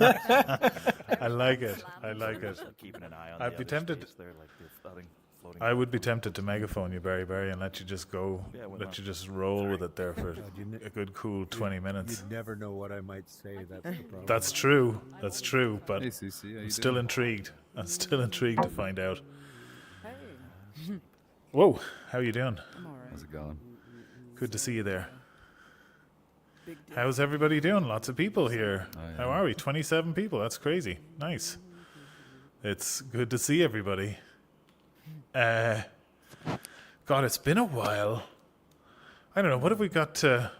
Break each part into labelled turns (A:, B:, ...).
A: I like it. I like it.
B: Keeping an eye on
A: I'd
B: the
A: be
B: other
A: tempted.
B: space there, like the thing floating.
A: I would be tempted to megaphone you, Barry, and let you just go,
B: Yeah, why
A: let
B: not?
A: you just roll with it there for
C: God,
A: a good, cool 20 minutes.
C: You'd never know what I might say. That's the problem.
A: That's true. That's true. But
D: Hey, Cece, how
A: I'm
D: you
A: still
D: doing?
A: intrigued. I'm still intrigued to find out.
E: Hey,
A: Whoa, how you doing?
E: I'm alright.
D: How's it going?
A: Good to see you there.
E: Big deal.
A: How's everybody doing? Lots of people here.
D: Oh, yeah.
A: How are we? 27 people. That's crazy. Nice. It's good to see everybody. God, it's been a while. I don't know. What have we got to...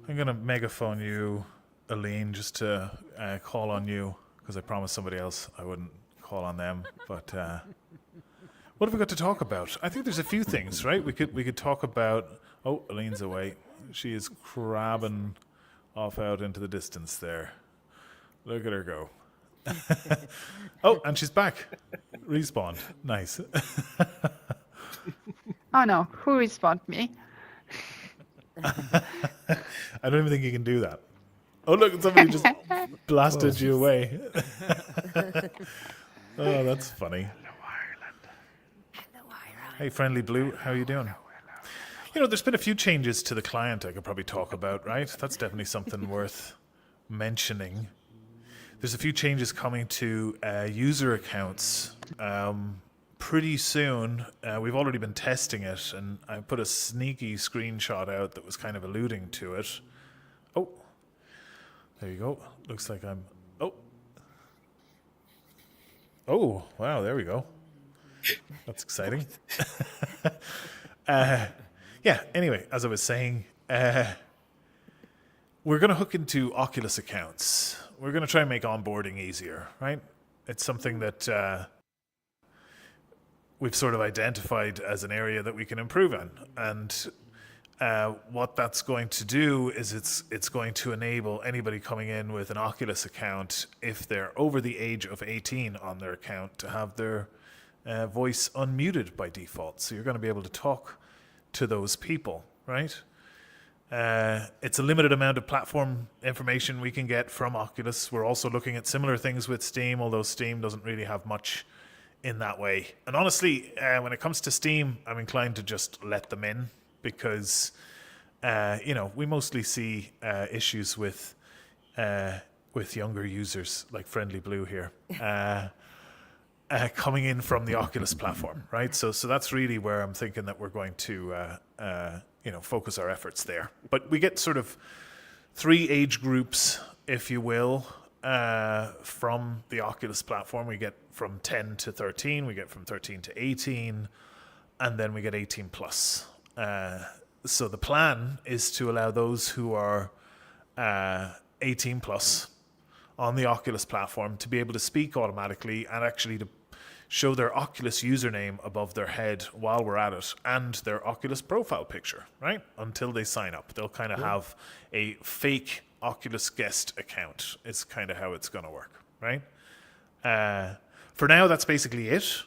A: I'm going to megaphone you, Aline, just to call on you, because I promised somebody else I wouldn't call on them. But what have we got to talk about? I think there's a few things, right? We could talk about... Oh, Aline's away. She is crabbing off out into the distance there. Look at her go. Oh, and she's back. Respawned. Nice.
F: Oh no, who respawned me?
A: I don't even think you can do that. Oh, look, somebody just blasted you away. Oh, that's funny. Hey, Friendly Blue, how you doing? You know, there's been a few changes to the client I could probably talk about, right? That's definitely something worth mentioning. There's a few changes coming to user accounts pretty soon. We've already been testing it, and I put a sneaky screenshot out that was kind of alluding to it. Oh, there you go. Looks like I'm... Oh. Oh, wow, there we go. That's exciting. Yeah, anyway, as I was saying, we're going to hook into Oculus accounts. We're going to try and make onboarding easier, right? It's something that we've sort of identified as an area that we can improve on. And what that's going to do is it's going to enable anybody coming in with an Oculus account, if they're over the age of 18 on their account, to have their voice unmuted by default. So you're going to be able to talk to those people, right? It's a limited amount of platform information we can get from Oculus. We're also looking at similar things with Steam, although Steam doesn't really have much in that way. And honestly, when it comes to Steam, I'm inclined to just let them in because, we mostly see issues with younger users like Friendly Blue here. Coming in from the Oculus platform, right? So that's really where I'm thinking that we're going to, focus our efforts there. But we get sort of 3 age groups, if you will, from the Oculus platform. We get from 10 to 13, we get from 13 to 18, and then we get 18 plus. So the plan is to allow those who are 18 plus on the Oculus platform to be able to speak automatically and actually to show their Oculus username above their head while we're at it and their Oculus profile picture, right? Until they sign up. They'll kind of have a fake Oculus guest account is kind of how it's going to work, right? For now, that's basically it.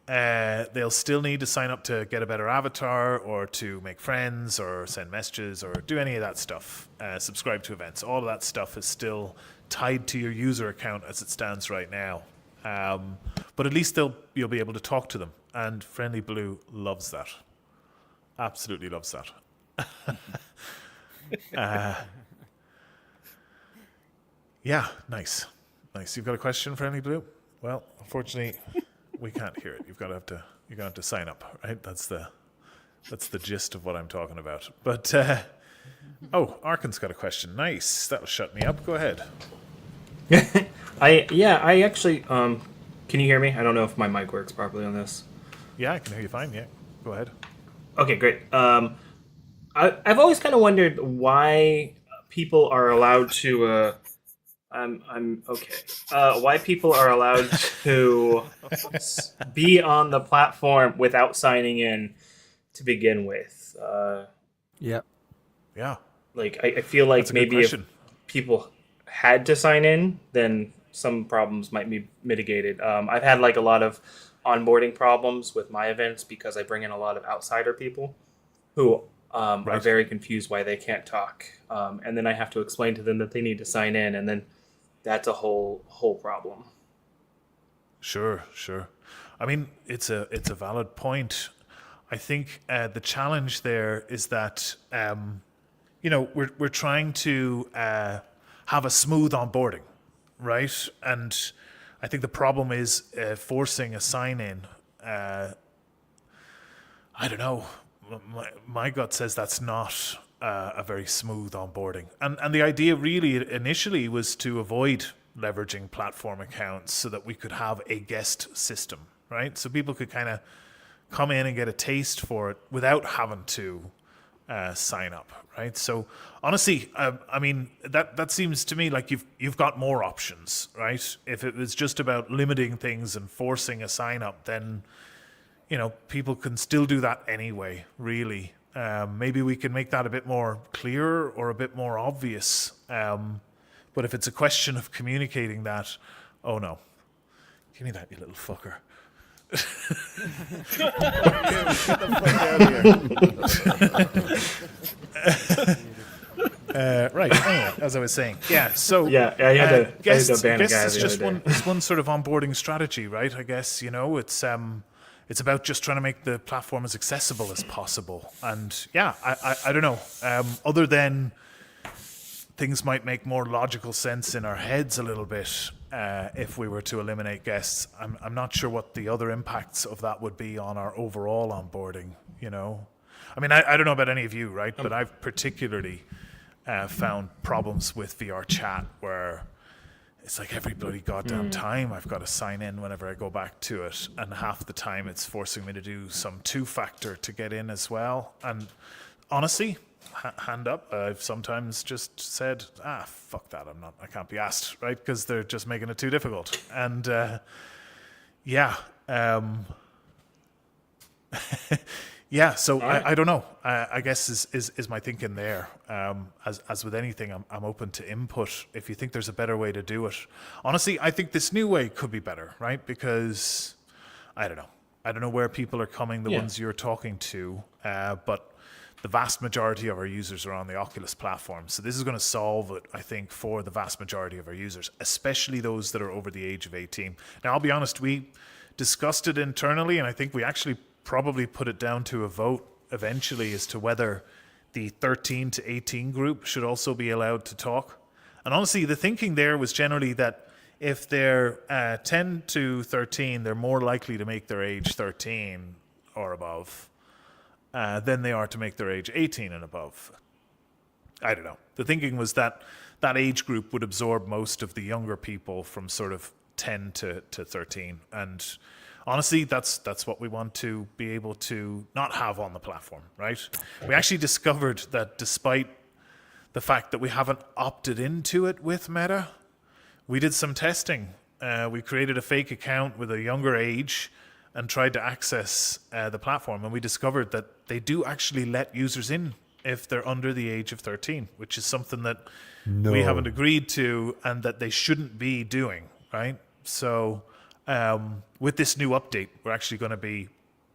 A: They'll still need to sign up to get a better avatar or to make friends or send messages or do any of that stuff. Subscribe to events. All of that stuff is still tied to your user account as it stands right now. But at least you'll be able to talk to them. And Friendly Blue loves that. Absolutely loves that. Yeah, nice. Nice. You've got a question, Friendly Blue? Well, unfortunately, we can't hear it. You're gonna have to sign up, right? That's the gist of what I'm talking about. But Arkin's got a question. Nice. That'll shut me up. Go ahead.
G: I actually can you hear me? I don't know if my mic works properly on this.
A: Yeah, I can hear you fine. Yeah, go ahead.
G: Okay, great. I've always kind of wondered why people are allowed to. I'm okay. Why people are allowed to be on the platform without signing in to begin with.
C: Yep.
A: Yeah.
G: Like I feel like
A: That's a good
G: maybe if
A: question.
G: people had to sign in, then some problems might be mitigated. I've had like a lot of onboarding problems with my events because I bring in a lot of outsider people who are
A: Right.
G: very confused why they can't talk. And then I have to explain to them that they need to sign in, and then that's a whole problem.
A: Sure. I mean, it's a valid point. I think the challenge there is that we're trying to have a smooth onboarding, right? And I think the problem is forcing a sign in. I don't know. My gut says that's not a very smooth onboarding. And the idea really initially was to avoid leveraging platform accounts so that we could have a guest system, right? So people could kind of come in and get a taste for it without having to sign up, right? So honestly, I mean, that seems to me like you've got more options, right? If it was just about limiting things and forcing a sign up, then people can still do that anyway, really. Maybe we can make that a bit more clear or a bit more obvious. But if it's a question of communicating that, oh no. Give me that, you little fucker. Right. Anyway, as I was saying, yeah. So
G: Yeah, I had to
A: guests
G: ban a guy
A: is
G: the
A: just
G: other day.
A: it's one sort of onboarding strategy, right? I guess it's about just trying to make the platform as accessible as possible. And yeah, I don't know. Other than things might make more logical sense in our heads a little bit if we were to eliminate guests. I'm not sure what the other impacts of that would be on our overall onboarding, I mean, I don't know about any of you, right? But I've particularly found problems with VR chat where it's like every bloody goddamn time I've got to sign in whenever I go back to it. And half the time it's forcing me to do some two-factor to get in as well. And honestly, hand up, I've sometimes just said, fuck that, I can't be asked, right? Because they're just making it too difficult. And yeah. Yeah, so
G: right.
A: I don't know. I guess is my thinking there. As with anything, I'm open to input. If you think there's a better way to do it, honestly, I think this new way could be better, right? Because I don't know where people are coming. The ones you're talking to, but the vast majority of our users are on the Oculus platform. So this is going to solve it, I think, for the vast majority of our users, especially those that are over the age of 18. Now, I'll be honest, we discussed it internally, and I think we actually probably put it down to a vote eventually as to whether the 13 to 18 group should also be allowed to talk. And honestly, the thinking there was generally that if they're 10 to 13, they're more likely to make their age 13 or above than they are to make their age 18 and above. I don't know. The thinking was that that age group would absorb most of the younger people from sort of 10 to 13. And honestly, that's what we want to be able to not have on the platform, right? We actually discovered that despite the fact that we haven't opted into it with Meta, we did some testing. We created a fake account with a younger age and tried to access the platform, and we discovered that they do actually let users in if they're under the age of 13, which is something that we haven't agreed to and that they shouldn't be doing, right? So with this new update, we're actually going to be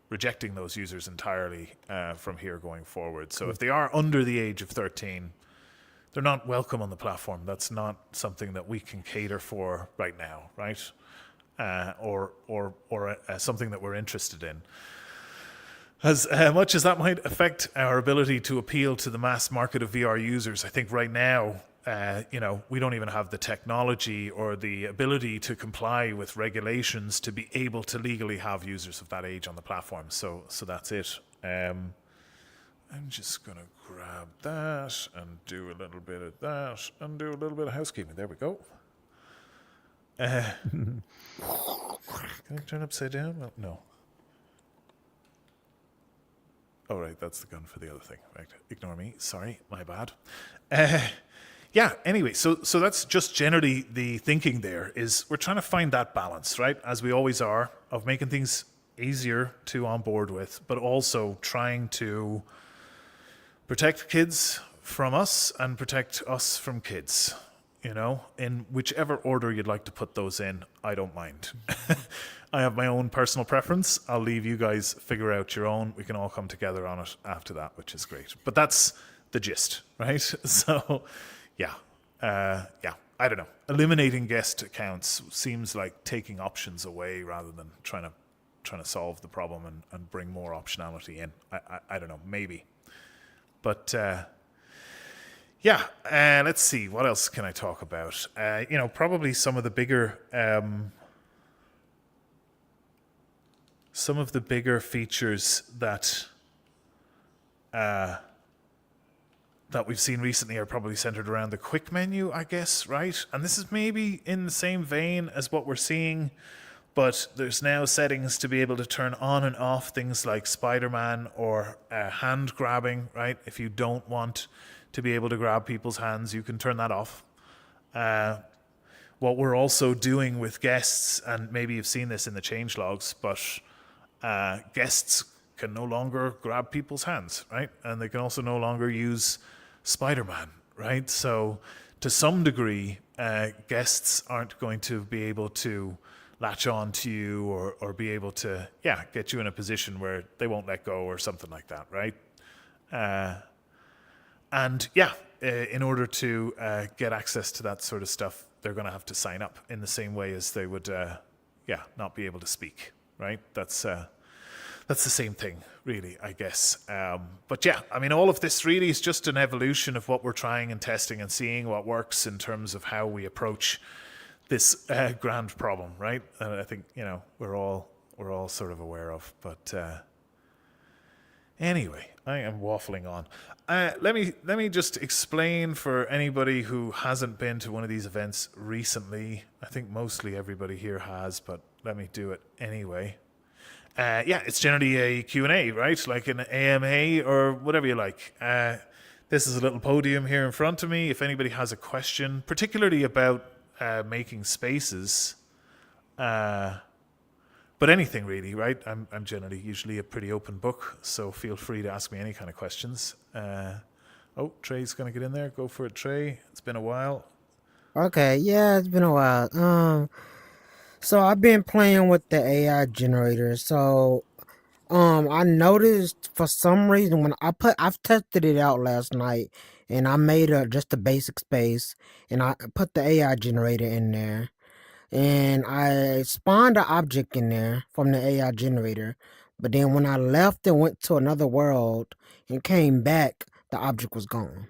A: rejecting those users entirely from here going forward. So if they are under the age of 13, they're not welcome on the platform. That's not something that we can cater for right now, right? Or something that we're interested in. As much as that might affect our ability to appeal to the mass market of VR users, I think right now, we don't even have the technology or the ability to comply with regulations to be able to legally have users of that age on the platform. So that's it. I'm just going to grab that and do a little bit of that and do a little bit of housekeeping. There we go. Can I turn upside down? Well, no. Oh, right, that's the gun for the other thing. Right, ignore me. Sorry, my bad. Yeah, anyway, so that's just generally the thinking there is we're trying to find that balance, right, as we always are, of making things easier to onboard with, but also trying to protect kids from us and protect us from kids, in whichever order you'd like to put those in, I don't mind. I have my own personal preference. I'll leave you guys figure out your own. We can all come together on it after that, which is great. But that's the gist, right? So, yeah. I don't know. Eliminating guest accounts seems like taking options away rather than trying to solve the problem and bring more optionality in. I don't know, maybe. But yeah, let's see. What else can I talk about? Probably some of the bigger features that we've seen recently are probably centered around the quick menu, I guess, right? And this is maybe in the same vein as what we're seeing, but there's now settings to be able to turn on and off things like Spider-Man or hand grabbing, right? If you don't want to be able to grab people's hands, you can turn that off. What we're also doing with guests, and maybe you've seen this in the change logs, but guests can no longer grab people's hands, right? And they can also no longer use Spider-Man, right? So to some degree, guests aren't going to be able to latch on to you or be able to, get you in a position where they won't let go or something like that, right? In order to get access to that sort of stuff, they're going to have to sign up in the same way as they would, not be able to speak, right? That's the same thing, really, I guess. But yeah, I mean, all of this really is just an evolution of what we're trying and testing and seeing what works in terms of how we approach this grand problem, right? And I think we're all sort of aware of. But anyway, I am waffling on. Let me just explain for anybody who hasn't been to one of these events recently. I think mostly everybody here has, but let me do it anyway. It's generally a Q&A, right? Like an AMA or whatever you like. This is a little podium here in front of me. If anybody has a question, particularly about making spaces, but anything really, right? I'm generally usually a pretty open book, so feel free to ask me any kind of questions. Trey's going to get in there. Go for it, Trey. It's been a while.
D: Okay, yeah, it's been a while. So I've been playing with the AI generator. So, I noticed for some reason when I've tested it out last night, and I made just a basic space, and I put the AI generator in there, and I spawned an object in there from the AI generator. But then when I left and went to another world and came back, the object was gone.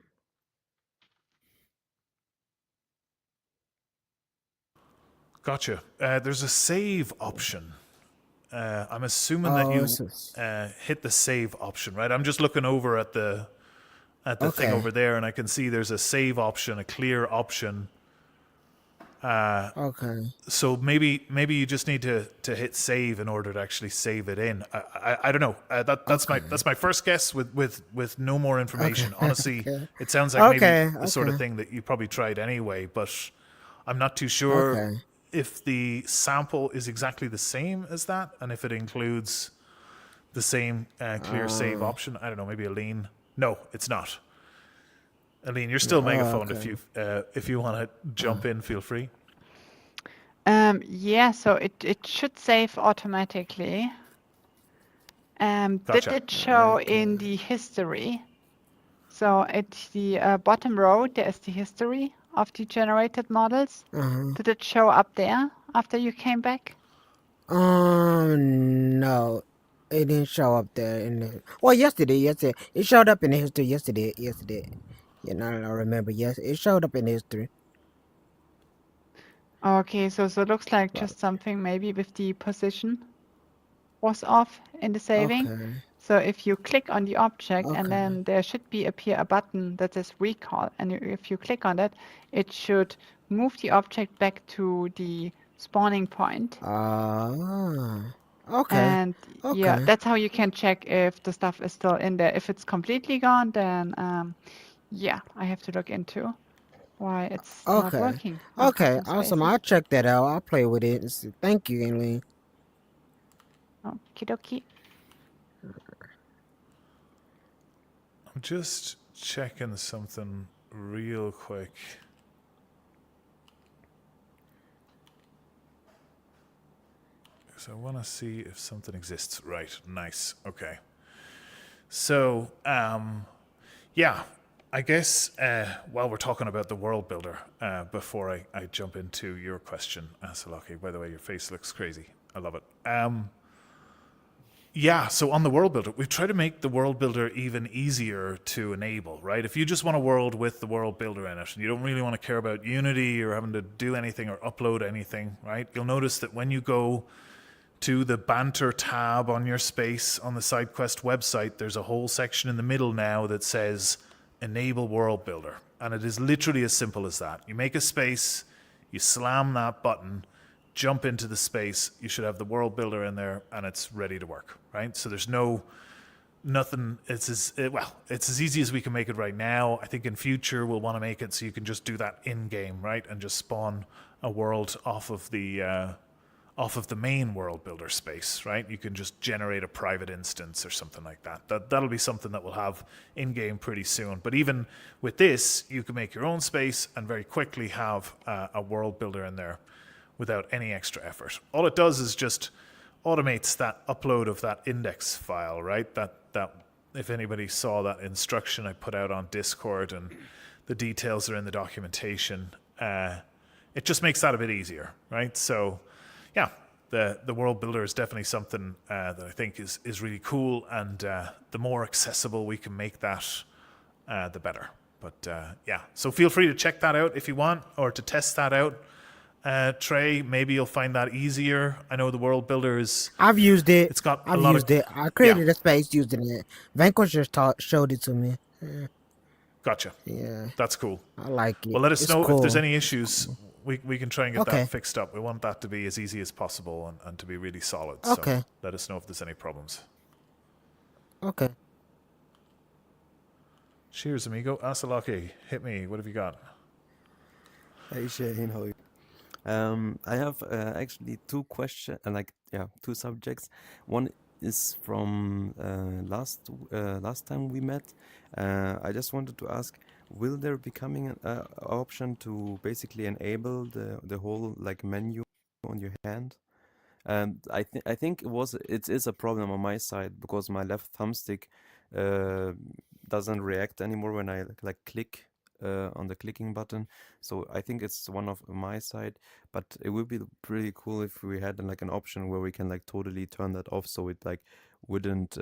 A: Gotcha. There's a save option. I'm assuming that you hit the save option, right? I'm just looking over at the thing over there, and I can see there's a save option, a clear option.
D: Okay.
A: So maybe you just need to hit save in order to actually save it in. I don't know. That's my first guess with no more information. Honestly, it sounds like maybe the sort of thing that you probably tried anyway, but I'm not too sure if the sample is exactly the same as that, and if it includes the same clear save option. I don't know. Maybe Aline. No, it's not. Aline, you're still megaphone. If you want to jump in, feel free.
F: So it should save automatically. Did
A: Gotcha.
F: it show in the history? So at the bottom row, there is the history of the generated models. Did it show up there after you came back?
D: No, it didn't show up there. Well, yesterday. It showed up in the history yesterday. Yeah, now that I remember. Yes, it showed up in history.
F: Okay, so it looks like just something maybe with the position was off in the saving.
D: Okay.
F: So if you click on the object and then there should appear a button that says recall, and if you click on that, it should move the object back to the spawning point.
D: Okay.
F: And yeah, that's how you can check if the stuff is still in there. If it's completely gone, then I have to look into why it's not working.
D: Okay, awesome. I'll check that out. I'll play with it. Thank you, Aileen.
F: Okie dokie.
A: I'm just checking something real quick. So I want to see if something exists. Right. Nice. Okay. So, I guess while we're talking about the world builder, before I jump into your question, Salaki, by the way, your face looks crazy. I love it. Yeah, so on the world builder, we've tried to make the world builder even easier to enable, right? If you just want a world with the world builder in it and you don't really want to care about Unity or having to do anything or upload anything, right? You'll notice that when you go to the Banter tab on your space on the SideQuest website, there's a whole section in the middle now that says Enable World Builder. And it is literally as simple as that. You make a space, you slam that button, jump into the space, you should have the world builder in there, and it's ready to work, right? So there's nothing. It's as easy as we can make it right now. I think in future we'll want to make it so you can just do that in game, right, and just spawn a world off of the main world builder space, right? You can just generate a private instance or something like that. That'll be something that we'll have in game pretty soon. But even with this, you can make your own space and very quickly have a world builder in there without any extra effort. All it does is just automates that upload of that index file, right? That if anybody saw that instruction I put out on Discord and the details are in the documentation, it just makes that a bit easier, right? So yeah, the world builder is definitely something that I think is really cool, and the more accessible we can make that, the better. But yeah, so feel free to check that out if you want, or to test that out. Trey, maybe you'll find that easier. I know the world builder is.
D: I've used it.
A: It's got
D: I've
A: a lot
D: used
A: of.
D: it. I created a space using it. Vanquish just showed it to me.
A: Gotcha.
D: Yeah,
A: That's cool.
D: I like it.
A: Well, let us
D: It's
A: know if there's
D: cool.
A: any issues. We can try and get
D: Okay.
A: that fixed up. We want that to be as easy as possible and to be really solid.
D: Okay.
A: So let us know if there's any problems.
D: Okay.
A: Cheers, amigo. Asalaki, hit me. What have you got?
H: Hey Shane, how are you? I have actually two questions, two subjects. One is from last time we met. I just wanted to ask, will there be coming an option to basically enable the whole like menu on your hand? And I think it is a problem on my side because my left thumbstick doesn't react anymore when I like click on the clicking button. So I think it's one of my side, but it would be pretty cool if we had like an option where we can like totally turn that off, so it like wouldn't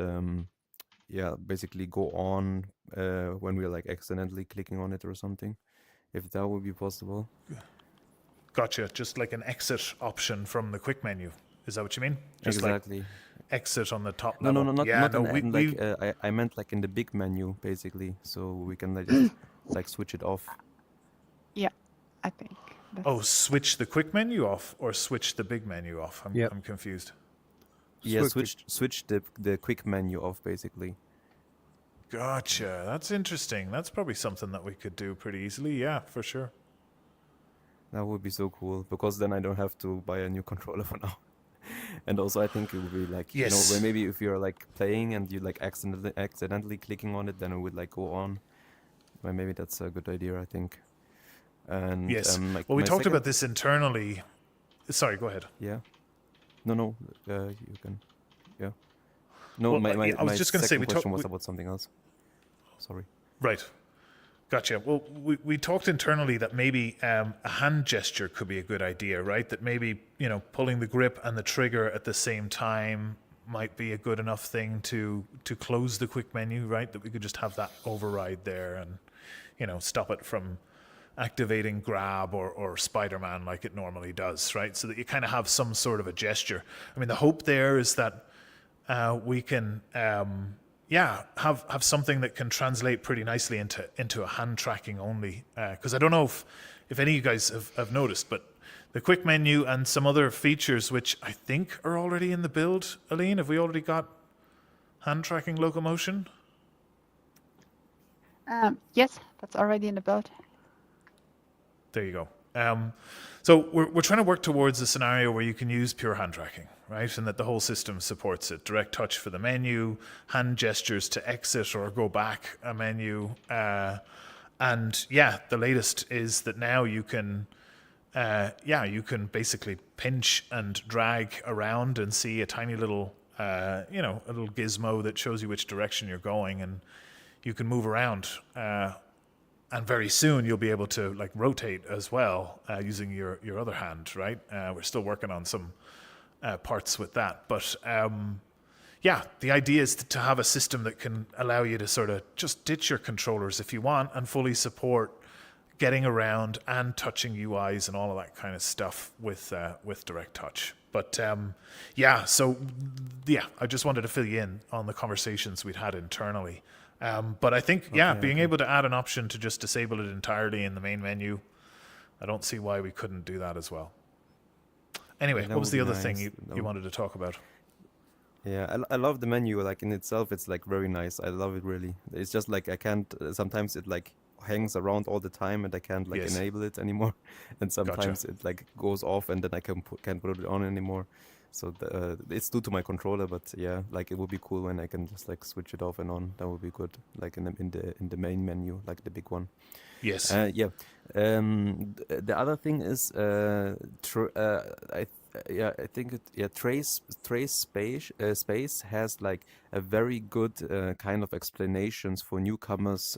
H: basically go on when we're like accidentally clicking on it or something. If that would be possible.
A: Gotcha. Just like an exit option from the quick menu. Is that what you mean? Just
H: Exactly.
A: like exit on the top
H: No,
A: level.
H: not
A: yeah,
H: not
A: no,
H: an
A: we,
H: end, like I meant like in the big menu basically, so we can like just like switch it off.
F: Yeah, I think. That's,
A: Oh, switch the quick menu off or switch the big menu off?
C: Yep.
A: I'm confused.
H: Yeah,
C: Switch
H: switch the quick menu off basically.
A: Gotcha. That's interesting. That's probably something that we could do pretty easily. Yeah, for sure.
H: That would be so cool because then I don't have to buy a new controller for now. And also I think it would be like
A: Yes.
H: where maybe if you're like playing and you like accidentally clicking on it, then it would like go on. Well, maybe that's a good idea, I think. And
A: Yes.
H: like
A: Well, we
H: my
A: talked
H: second-
A: about this internally. Sorry, go ahead.
H: Yeah. No, you can. Yeah. No,
A: Well,
H: my
A: I was
H: my
A: just gonna say,
H: second
A: we
H: question
A: talk-
H: was
A: we-
H: about something else. Sorry.
A: Right. Gotcha. Well, we talked internally that maybe a hand gesture could be a good idea, right? That maybe, pulling the grip and the trigger at the same time might be a good enough thing to close the quick menu, right? That we could just have that override there and, stop it from activating grab or Spider-Man like it normally does, right? So that you kind of have some sort of a gesture. I mean, the hope there is that we can... have something that can translate pretty nicely into a hand tracking only. Because I don't know if any of you guys have noticed, but the quick menu and some other features, which I think are already in the build, Aline, have we already got hand tracking locomotion?
F: yes, that's already in the build.
A: There you go. So we're trying to work towards a scenario where you can use pure hand tracking, right? And that the whole system supports it. Direct touch for the menu, hand gestures to exit or go back a menu. And yeah, the latest is that now you can basically pinch and drag around and see a tiny little, a little gizmo that shows you which direction you're going, and you can move around and very soon you'll be able to like rotate as well using your other hand, right? We're still working on some parts with that, but yeah, the idea is to have a system that can allow you to sort of just ditch your controllers if you want and fully support getting around and touching UIs and all of that kind of stuff with Direct Touch. But yeah, so yeah, I just wanted to fill you in on the conversations we'd had internally. But I think, being able to add an option to just disable it entirely in the main menu, I don't see why we couldn't do that as well. Anyway, what was the other thing you wanted to talk about?
H: Yeah, I love the menu. Like in itself, it's like very nice. I love it really. It's just like I can't. Sometimes it like hangs around all the time, and I can't like
A: Yes.
H: enable it anymore. And sometimes
A: Gotcha.
H: it like goes off, and then I can't put it on anymore. So it's due to my controller. But yeah, like it would be cool when I can just like switch it off and on. That would be good. Like in the main menu, like the big one.
A: Yes.
H: Yeah. The other thing is, I think Trace Space has like a very good kind of explanations for newcomers,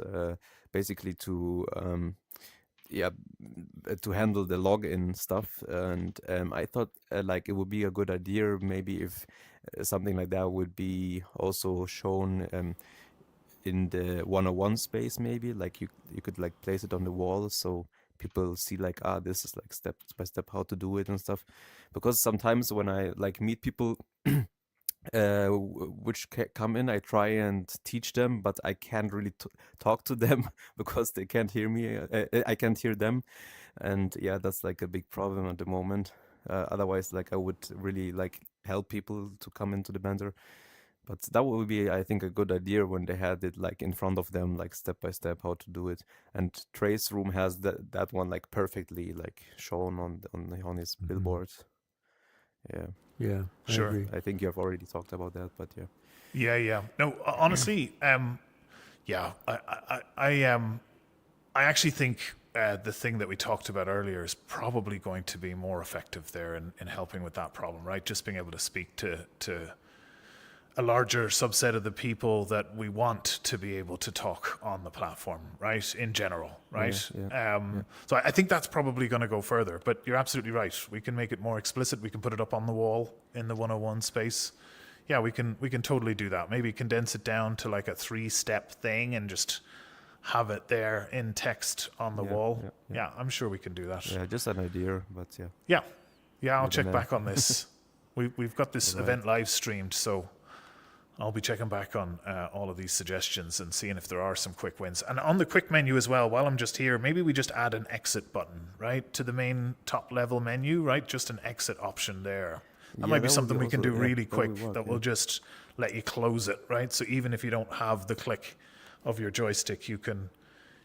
H: basically to to handle the login stuff. And I thought like it would be a good idea maybe if something like that would be also shown. In the 101 space, maybe like you could like place it on the wall so people see like this is like step by step how to do it and stuff. Because sometimes when I like meet people which come in, I try and teach them, but I can't really talk to them because they can't hear me. I can't hear them, and yeah, that's like a big problem at the moment. Otherwise, like I would really like help people to come into the Banter. But that would be, I think, a good idea when they had it like in front of them, like step by step how to do it. And Trace Room has that one like perfectly like shown on his billboard. Yeah,
C: Yeah,
A: Sure.
C: I agree.
H: I think you have already talked about that, but yeah.
A: Yeah. No, honestly, yeah, I actually think the thing that we talked about earlier is probably going to be more effective there in helping with that problem, right? Just being able to speak to a larger subset of the people that we want to be able to talk on the platform, right? In general, right?
H: Yeah.
A: So I think that's probably going to go further, but you're absolutely right. We can make it more explicit. We can put it up on the wall in the 101 space. Yeah, we can totally do that. Maybe condense it down to like a 3-step thing and just have it there in text on the wall. Yeah, I'm sure we can do that.
H: Yeah, just an idea, but yeah.
A: Yeah, I'll
H: Maybe
A: check
H: not.
A: back on this. We've got this
H: Right.
A: event live streamed, so I'll be checking back on all of these suggestions and seeing if there are some quick wins. And on the quick menu as well, while I'm just here, maybe we just add an exit button, right, to the main top level menu, right? Just an exit option there. That might be something we can do really quick that will just let you close it, right? So even if you don't have the click of your joystick, you can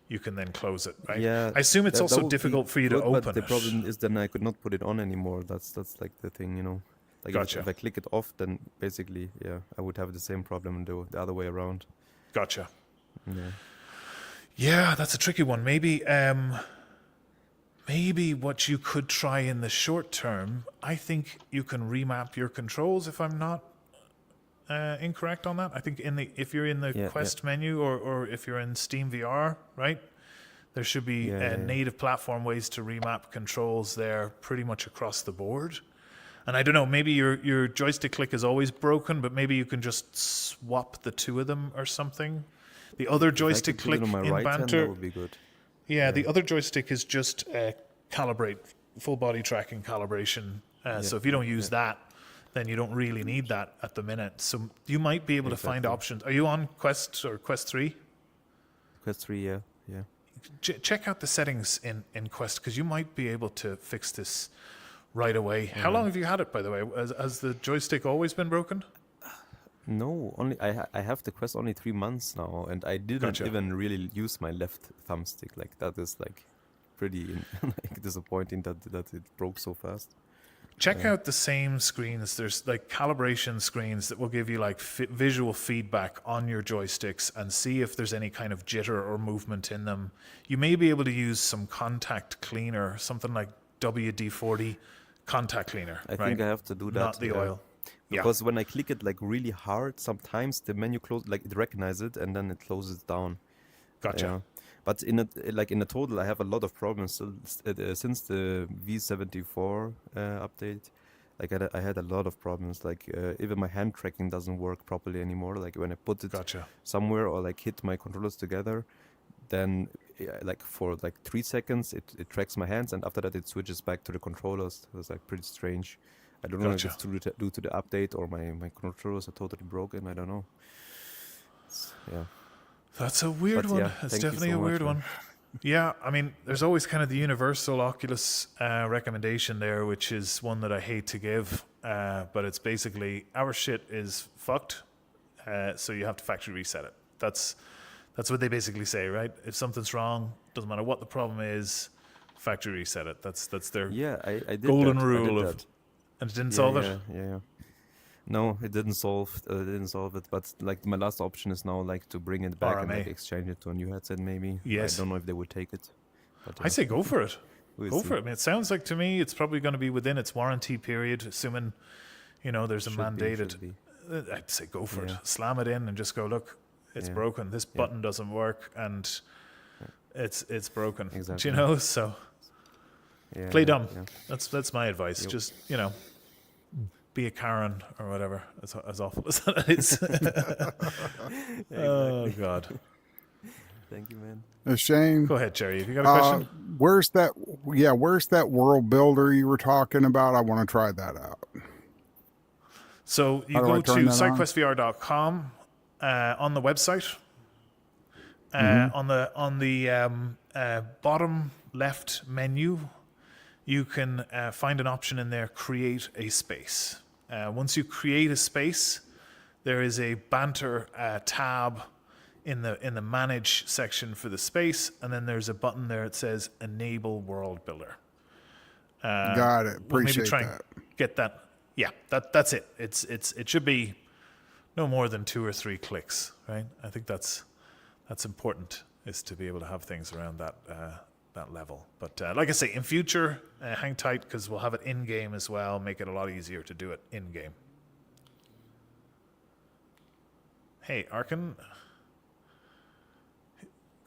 A: then close it, right?
H: Yeah,
A: I assume it's
H: that
A: also
H: would be
A: difficult for you to
H: good,
A: open
H: but the
A: it.
H: problem is then I could not put it on anymore. That's like the thing, you know. Like
A: Gotcha.
H: if I click it off, then basically, yeah, I would have the same problem the other way around.
A: Gotcha.
H: Yeah.
A: Yeah, that's a tricky one. Maybe what you could try in the short term, I think you can remap your controls if I'm not incorrect on that. I think if you're in the Quest menu or if you're in Steam VR, right? There should be native platform ways to remap controls there pretty much across the board. And I don't know, maybe your joystick click is always broken, but maybe you can just swap the two of them or something. The other joystick
H: If I could
A: click
H: put it on my
A: in
H: right hand,
A: Banter,
H: that would be good.
A: yeah, the other joystick is just calibrate, full body tracking calibration. So if you don't use that, then you don't really need that at the minute. So you might be able to find options. Are you on Quest or Quest 3?
H: Quest 3, yeah.
A: Check out the settings in Quest, because you might be able to fix this right away. How long have you had it, by the way? Has the joystick always been broken?
H: No, only I have the Quest only 3 months now, and I didn't even really use my left thumbstick. Like that is like pretty like disappointing that it broke so fast.
A: Check out the same screens. There's like calibration screens that will give you like visual feedback on your joysticks and see if there's any kind of jitter or movement in them. You may be able to use some contact cleaner, something like WD-40 contact cleaner.
H: I think I have to do that.
A: Not the oil.
H: Because when I click it like really hard, sometimes the menu close, like it recognizes it and then it closes down.
A: Gotcha.
H: But in a total, I have a lot of problems since the V74 update. Like I had a lot of problems. Like even my hand tracking doesn't work properly anymore. Like when I put it
A: Gotcha.
H: somewhere or like hit my controllers together, then like for like 3 seconds it tracks my hands, and after that it switches back to the controllers. It was like pretty strange. I don't know if
A: Gotcha.
H: it's due to the update or my controllers are totally broken. I don't know. Yeah.
A: That's a weird
H: But
A: one.
H: yeah,
A: It's
H: thank you
A: definitely
H: so
A: a
H: much,
A: weird
H: man.
A: one. Yeah, I mean, there's always kind of the universal Oculus recommendation there, which is one that I hate to give, but it's basically our shit is fucked, so you have to factory reset it. That's what they basically say, right? If something's wrong, doesn't matter what the problem is, factory reset it. That's their
H: Yeah, I did
A: golden
H: that.
A: rule
H: I did
A: of,
H: that.
A: and it didn't
H: Yeah,
A: solve
H: yeah,
A: it.
H: yeah. No, it didn't solve it. But like my last option is now like to bring it back and like
A: RMA.
H: exchange it to a new headset. Maybe.
A: Yes.
H: I don't know if they would take it. But
A: I say go for it.
H: we'll
A: Go
H: see.
A: for it. I mean, it sounds like to me it's probably going to be within its warranty period, assuming, there's a
H: Should be,
A: mandated.
H: should be.
A: I'd say go for
H: Yeah.
A: it. Slam it in and just go, look, it's
H: Yeah.
A: broken. This
H: Yeah.
A: button doesn't work, and it's broken.
H: Exactly.
A: Do you know? So
H: Yeah,
A: play
H: yeah,
A: dumb.
H: yeah.
A: That's my advice.
H: Yep.
A: Just be a Karen or whatever. As awful as that is. Oh God.
H: Thank you, man.
I: Shane,
A: Go ahead, Jerry. Have you got a question?
I: where's that world builder you were talking about? I want to try that out.
A: So you
I: How do I
A: go to
I: turn that on?
A: sidequestvr.com on the website. On the bottom left menu, you can find an option in there, create a space. Once you create a space, there is a Banter tab in the manage section for the space, and then there's a button there that says enable world builder.
I: Got it.
A: We'll maybe
I: Appreciate
A: try
I: that.
A: and get that. Yeah, that's it. It should be no more than 2 or 3 clicks, right? I think that's important, is to be able to have things around that level. But like I say, in future, hang tight because we'll have it in game as well. Make it a lot easier to do it in game. Hey, Arkin,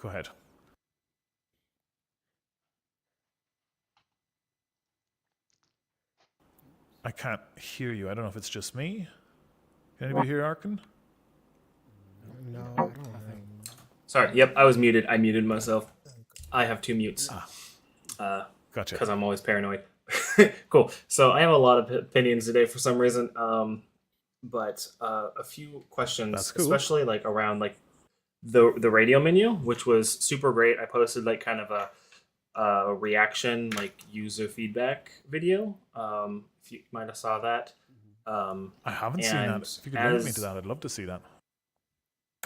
A: go ahead. I can't hear you. I don't know if it's just me. Can anybody hear Arkin?
D: No, I don't know.
G: Sorry. Yep, I was muted. I muted myself. I have 2 mutes.
A: Gotcha.
G: Because I'm always paranoid. Cool. So I have a lot of opinions today for some reason. But a few questions,
A: That's cool.
G: especially like around like the radio menu, which was super great. I posted like kind of a reaction, like user feedback video. If you might have saw that.
A: I haven't seen
G: and
A: that. If you could link me
G: as-
A: to that, I'd love to see that.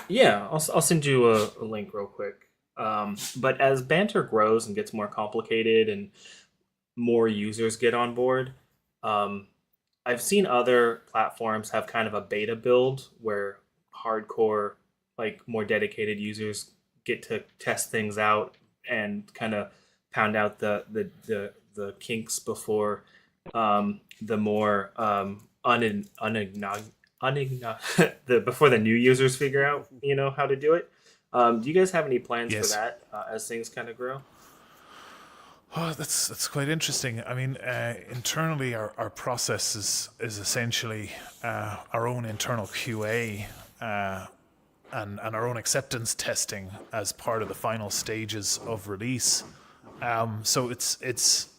G: Yeah, I'll send you a link real quick. But as Banter grows and gets more complicated and more users get on board, I've seen other platforms have kind of a beta build where hardcore, like more dedicated users get to test things out and kind of pound out the kinks before the more before the new users figure out how to do it. Do you guys have any plans
A: Yes.
G: for that as things kind of grow?
A: Oh, that's quite interesting. I mean, internally, our process is essentially our own internal QA and our own acceptance testing as part of the final stages of release. So it's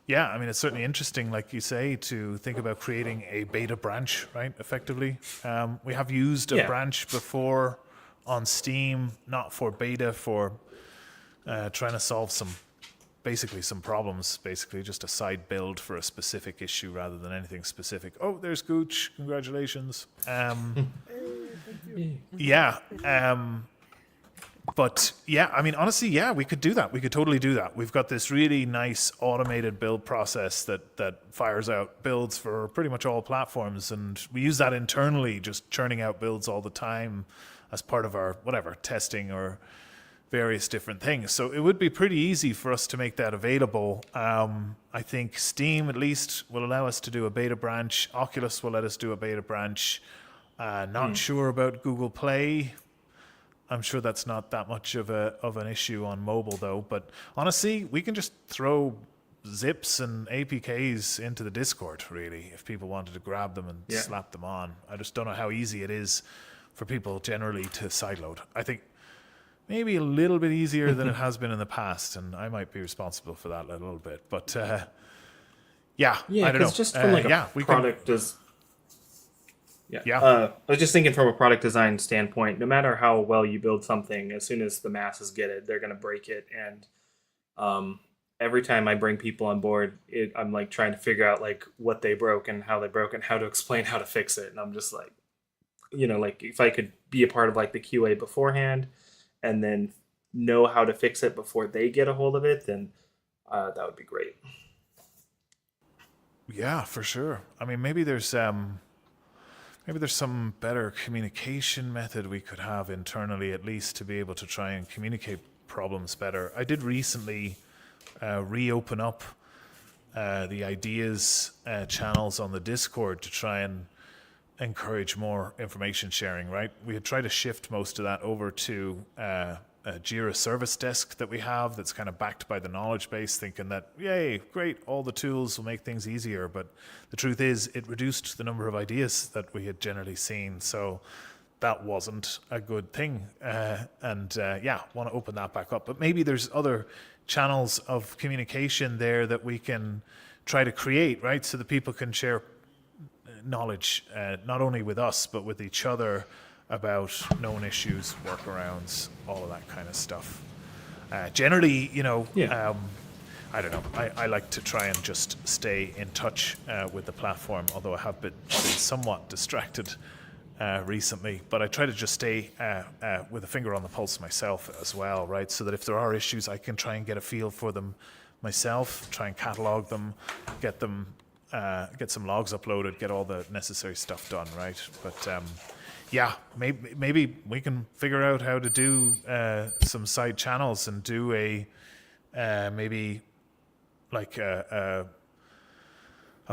A: yeah. I mean, it's certainly interesting, like you say, to think about creating a beta branch, right? Effectively, we have used a
G: Yeah.
A: branch before on Steam, not for beta, for trying to solve some problems, basically just a side build for a specific issue rather than anything specific. Oh, there's Gooch. Congratulations. Yeah. But yeah, I mean, honestly, yeah, we could do that. We could totally do that. We've got this really nice automated build process that fires out builds for pretty much all platforms. And we use that internally, just churning out builds all the time as part of our testing or various different things. So it would be pretty easy for us to make that available. I think Steam at least will allow us to do a beta branch. Oculus will let us do a beta branch. Not sure about Google Play. I'm sure that's not that much of an issue on mobile though. But honestly, we can just throw zips and APKs into the Discord, really, if people wanted to grab them and slap them on. I just don't know how easy it is for people generally to sideload. I think maybe a little bit easier than it has been in the past, and I might be responsible for that a little bit. But yeah, I don't know.
G: Just from like a product I was just thinking from a product design standpoint, no matter how well you build something, as soon as the masses get it, they're going to break it. And every time I bring people on board, I'm like trying to figure out like what they broke and how they broke and how to explain how to fix it. And I'm just like, like if I could be a part of like the QA beforehand and then know how to fix it before they get a hold of it, then that would be great.
A: Yeah, for sure. I mean, maybe there's some better communication method we could have internally, at least, to be able to try and communicate problems better. I did recently reopen up the ideas channels on the Discord to try and encourage more information sharing, right? We had tried to shift most of that over to a Jira service desk that we have that's kind of backed by the knowledge base, thinking that, yay, great, all the tools will make things easier. But the truth is, it reduced the number of ideas that we had generally seen. So that wasn't a good thing. Want to open that back up. But maybe there's other channels of communication there that we can try to create, right? So that people can share knowledge, not only with us, but with each other, about known issues, workarounds, all of that kind of stuff. Generally, I don't know. I like to try and just stay in touch with the platform, although I have been somewhat distracted recently. But I try to just stay with a finger on the pulse myself as well, right? So that if there are issues, I can try and get a feel for them myself, try and catalog them, get some logs uploaded, get all the necessary stuff done, right? But maybe we can figure out how to do some side channels and do maybe like a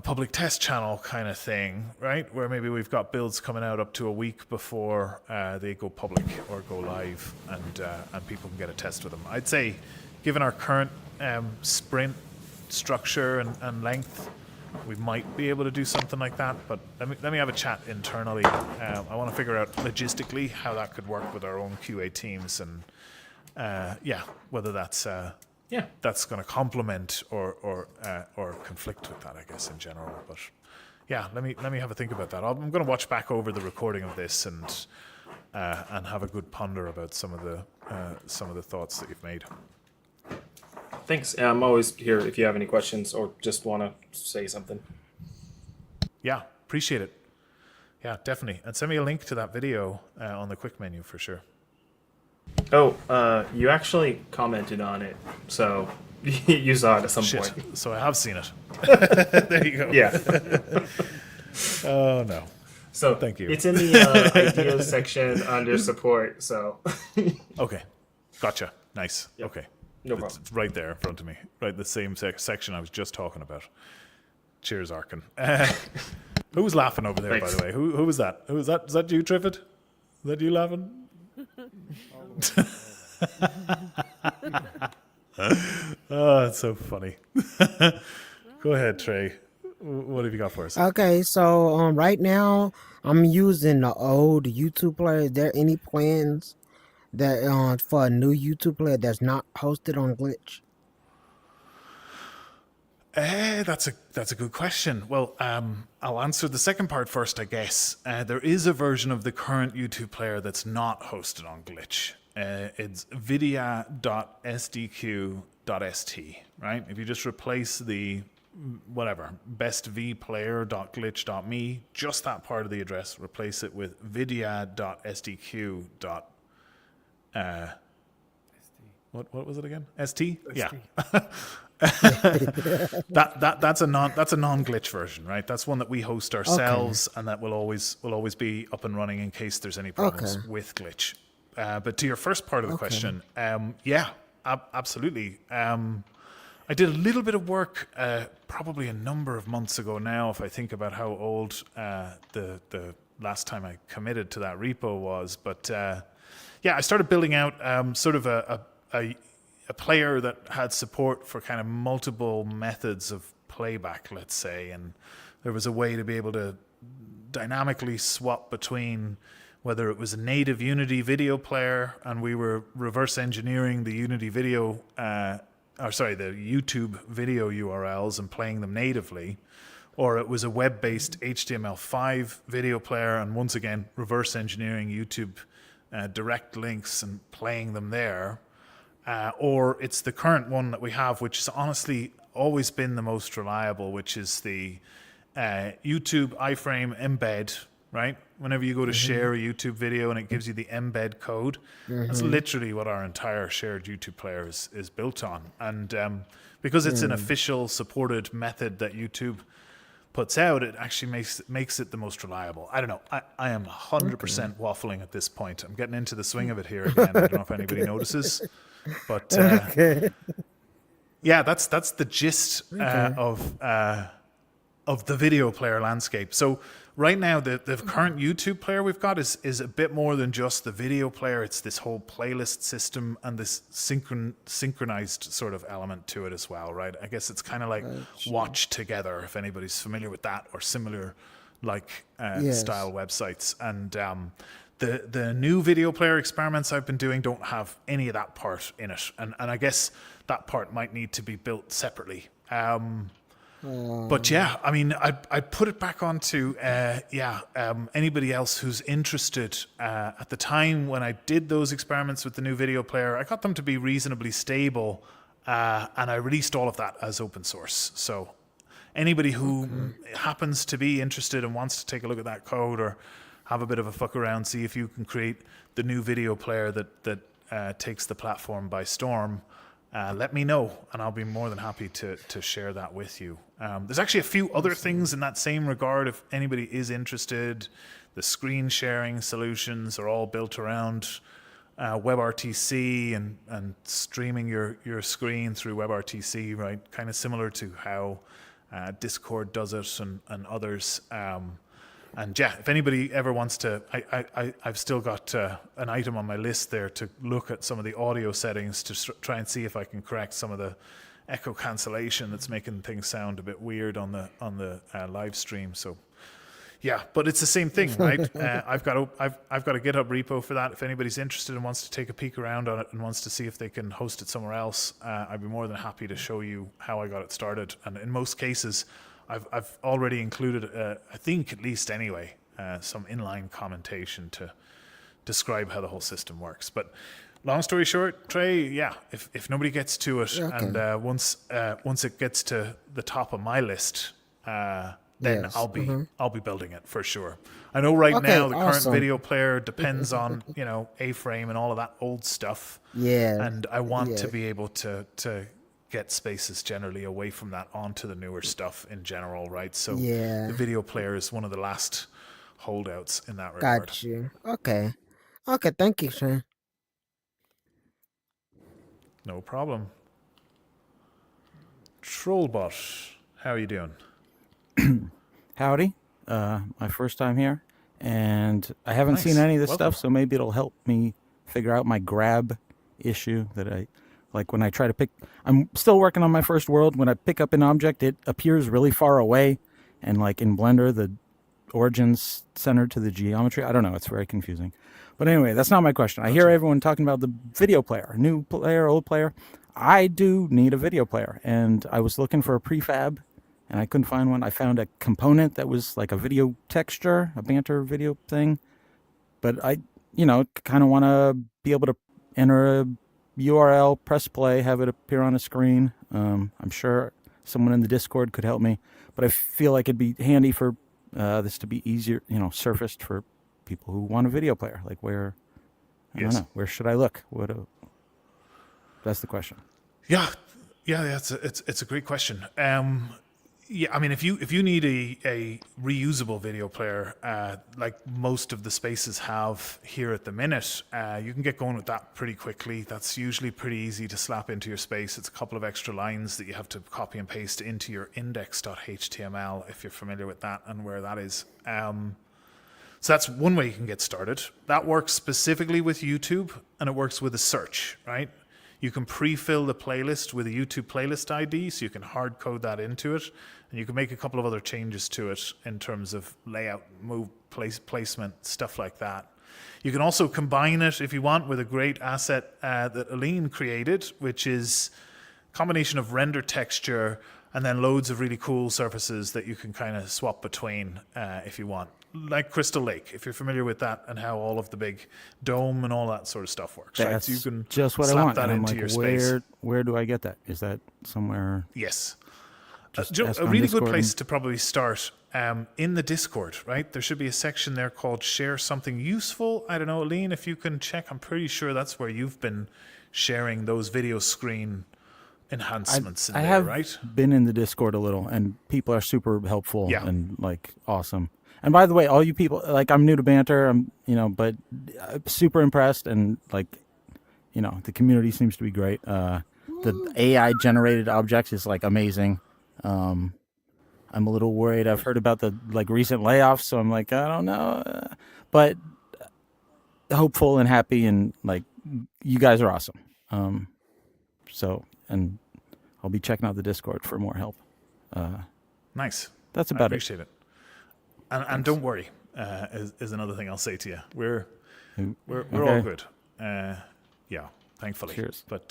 A: public test channel kind of thing, right? Where maybe we've got builds coming out up to a week before they go public or go live, and people can get a test with them. I'd say, given our current sprint structure and length, we might be able to do something like that, but let me have a chat internally. I want to figure out logistically how that could work with our own QA teams, and whether that's going to complement or conflict with that, I guess, in general. But yeah, let me have a think about that. I'm going to watch back over the recording of this and have a good ponder about some of the thoughts that you've made.
G: Thanks. I'm always here if you have any questions or just want to say something.
A: Yeah, appreciate it. Yeah, definitely. And send me a link to that video on the quick menu for sure.
G: Oh, you actually commented on it, so you saw it at some point.
A: So I have seen it. There you go.
G: Yeah.
A: Oh, no.
G: So
A: thank you.
G: It's in the ideas section under support, so.
A: Okay. Gotcha. Nice.
G: Yep.
A: Okay.
G: No problem.
A: It's right there in front of me. Right, the same section I was just talking about. Cheers, Arkin. Who was laughing over there,
G: Thanks.
A: by the way? Who was that? Who was that? Is that you, Triffid? Is that you laughing? Oh, that's so funny. Go ahead, Trey. What have you got for us?
D: Okay, so right now I'm using the old YouTube player. Is there any plans that for a new YouTube player that's not hosted on Glitch?
A: That's a good question. Well, I'll answer the second part first, I guess. There is a version of the current YouTube player that's not hosted on Glitch. It's vidia.sdq.st, right? If you just replace the bestvplayer.glitch.me, just that part of the address, replace it with vidia.sdq. What was it again? ST? Yeah. that's a non-glitch version, right? That's one that we host ourselves, and that will always be up and running in case there's any problems with Glitch. But to your first part of the question, absolutely. I did a little bit of work, probably a number of months ago now, if I think about how old the last time I committed to that repo was. But yeah, I started building out sort of a player that had support for kind of multiple methods of playback, let's say, and there was a way to be able to dynamically swap between whether it was a native Unity video player and we were reverse engineering the Unity video, the YouTube video URLs and playing them natively, or it was a web-based HTML5 video player and once again reverse engineering YouTube direct links and playing them there, or it's the current one that we have, which has honestly always been the most reliable, which is the YouTube iframe embed, right? Whenever you go to share a YouTube video and it gives you the embed code, that's literally what our entire shared YouTube player is built on. And because it's an official supported method that YouTube puts out, it actually makes it the most reliable. I don't know. I am 100% waffling at this point. I'm getting into the swing of it here again. I don't know if anybody notices, but yeah, that's the gist of the video player landscape. So right now, the current YouTube player we've got is a bit more than just the video player. It's this whole playlist system and this synchronized sort of element to it as well, right? I guess it's kind of like Watch Together, if anybody's familiar with that, or similar style websites. And the new video player experiments I've been doing don't have any of that part in it. And I guess that part might need to be built separately. But yeah, I mean, I'd put it back onto, anybody else who's interested. At the time when I did those experiments with the new video player, I got them to be reasonably stable, and I released all of that as open source. So anybody who happens to be interested and wants to take a look at that code or have a bit of a fuck around, see if you can create the new video player that takes the platform by storm, let me know, and I'll be more than happy to share that with you. There's actually a few other things in that same regard if anybody is interested. The screen sharing solutions are all built around WebRTC and streaming your screen through WebRTC, right? Kind of similar to how Discord does it and others. And yeah, if anybody ever wants to, I've still got an item on my list there to look at some of the audio settings to try and see if I can correct some of the echo cancellation that's making things sound a bit weird on the live stream. So yeah, but it's the same thing, right? I've got a GitHub repo for that. If anybody's interested and wants to take a peek around on it and wants to see if they can host it somewhere else, I'd be more than happy to show you how I got it started. And in most cases, I've already included, I think at least anyway, some inline commentation to describe how the whole system works. But long story short, Trey, yeah, if nobody gets to it, and once it gets to the top of my list, then I'll be building it for sure. I know now the current video player depends on A-frame and all of that old stuff.
D: Yeah,
A: and I want to be able to get spaces generally away from that onto the newer stuff in general, right? So the video player is one of the last holdouts in that regard.
D: Got you. Okay, thank you, Shane.
A: No problem. Trollbot, how are you doing?
B: Howdy. My first time here, and I haven't seen any of this stuff, so maybe it'll help me figure out my grab issue that I like when I try to pick. I'm still working on my first world. When I pick up an object, it appears really far away, and like in Blender, the origin's centered to the geometry. I don't know. It's very confusing. But anyway, that's not my question. I hear everyone talking about the video player, new player, old player. I do need a video player, and I was looking for a prefab, and I couldn't find one. I found a component that was like a video texture, a Banter video thing. But I, kind of want to be able to enter a URL, press play, have it appear on a screen. I'm sure someone in the Discord could help me, but I feel like it'd be handy for this to be easier, surfaced for people who want a video player. Like where, I don't know, where should I look? That's the question.
A: Yeah, it's a great question. Yeah, I mean, if you need a reusable video player, like most of the spaces have here at the minute, you can get going with that pretty quickly. That's usually pretty easy to slap into your space. It's a couple of extra lines that you have to copy and paste into your index.html, if you're familiar with that and where that is. So that's one way you can get started. That works specifically with YouTube, and it works with a search, right? You can pre-fill the playlist with a YouTube playlist ID, so you can hard code that into it, and you can make a couple of other changes to it in terms of layout, move, placement, stuff like that. You can also combine it, if you want, with a great asset that Aline created, which is a combination of render texture and then loads of really cool surfaces that you can kind of swap between if you want. Like Crystal Lake, if you're familiar with that and how all of the big dome and all that sort of stuff works.
B: That's
A: right? So you can
B: just what I
A: slap
B: want.
A: that
B: And I'm
A: into
B: like,
A: your space.
B: where do I get that? Is that somewhere?
A: Yes.
B: Just ask
A: A
B: on
A: really
B: Discord
A: good place
B: and-
A: to probably start in the Discord, right? There should be a section there called Share Something Useful. I don't know, Aline, if you can check. I'm pretty sure that's where you've been sharing those video screen enhancements in
B: I
A: there,
B: have
A: right?
B: been in the Discord a little, and people are super helpful
A: Yeah.
B: and like awesome. And by the way, all you people, like I'm new to Banter, but I'm super impressed, and like, the community seems to be great. The AI generated objects is like amazing. I'm a little worried. I've heard about the like recent layoffs, so I'm like, I don't know, but hopeful and happy, and like you guys are awesome. And I'll be checking out the Discord for more help.
A: Nice.
B: That's
A: I
B: about it.
A: appreciate it. And don't worry, is another thing I'll say to you. We're all
B: Okay.
A: good. Yeah, thankfully.
B: Cheers.
A: But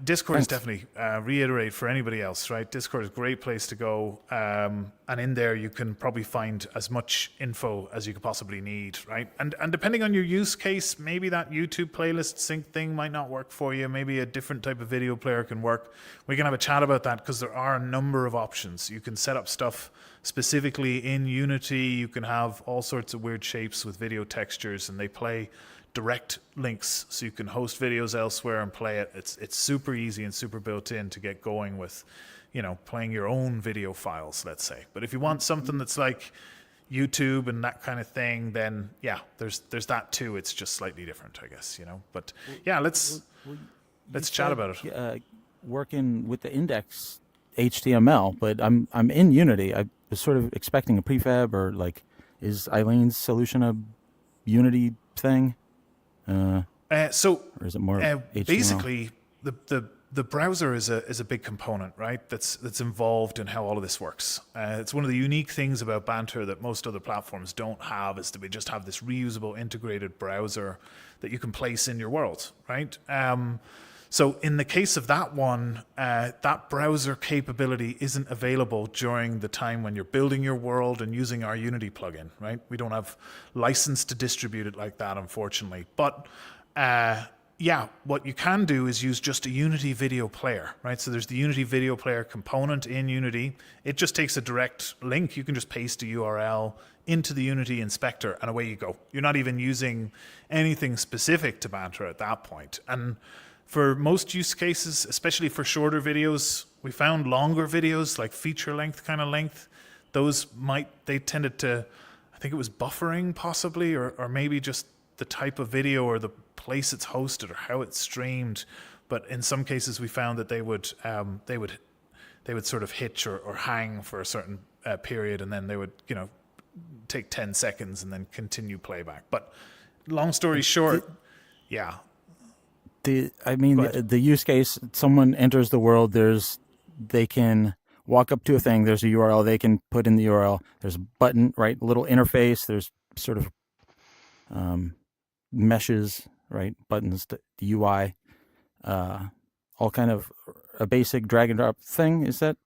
A: Discord is
B: Thanks.
A: definitely, reiterate for anybody else, right? Discord is a great place to go. And in there, you can probably find as much info as you could possibly need, right? And depending on your use case, maybe that YouTube playlist sync thing might not work for you. Maybe a different type of video player can work. We can have a chat about that because there are a number of options. You can set up stuff specifically in Unity. You can have all sorts of weird shapes with video textures, and they play direct links, so you can host videos elsewhere and play it. It's super easy and super built in to get going with, playing your own video files, let's say. But if you want something that's like YouTube and that kind of thing, then there's that too. It's just slightly different, I guess, But let's chat about it.
B: Working with the index HTML, but I'm in Unity. I was sort of expecting a prefab, or like, is Eileen's solution a Unity thing? Or is it more HTML?
A: Basically, the browser is a big component, right? That's involved in how all of this works. It's one of the unique things about Banter that most other platforms don't have, is that we just have this reusable integrated browser that you can place in your world, right? So in the case of that one, that browser capability isn't available during the time when you're building your world and using our Unity plugin, right? We don't have license to distribute it like that, unfortunately. But what you can do is use just a Unity video player, right? So there's the Unity video player component in Unity. It just takes a direct link. You can just paste a URL into the Unity inspector, and away you go. You're not even using anything specific to Banter at that point. And for most use cases, especially for shorter videos, we found longer videos, like feature length kind of length, they tended to, I think it was buffering possibly, or maybe just the type of video or the place it's hosted or how it's streamed. But in some cases, we found that they would sort of hitch or hang for a certain period, and then they would, take 10 seconds and then continue playback. But long story short,
B: The use case, someone enters the world, they can walk up to a thing, there's a URL, they can put in the URL, there's a button, right? A little interface, there's sort of meshes, right? Buttons, the UI, all kind of a basic drag and drop thing. Is that,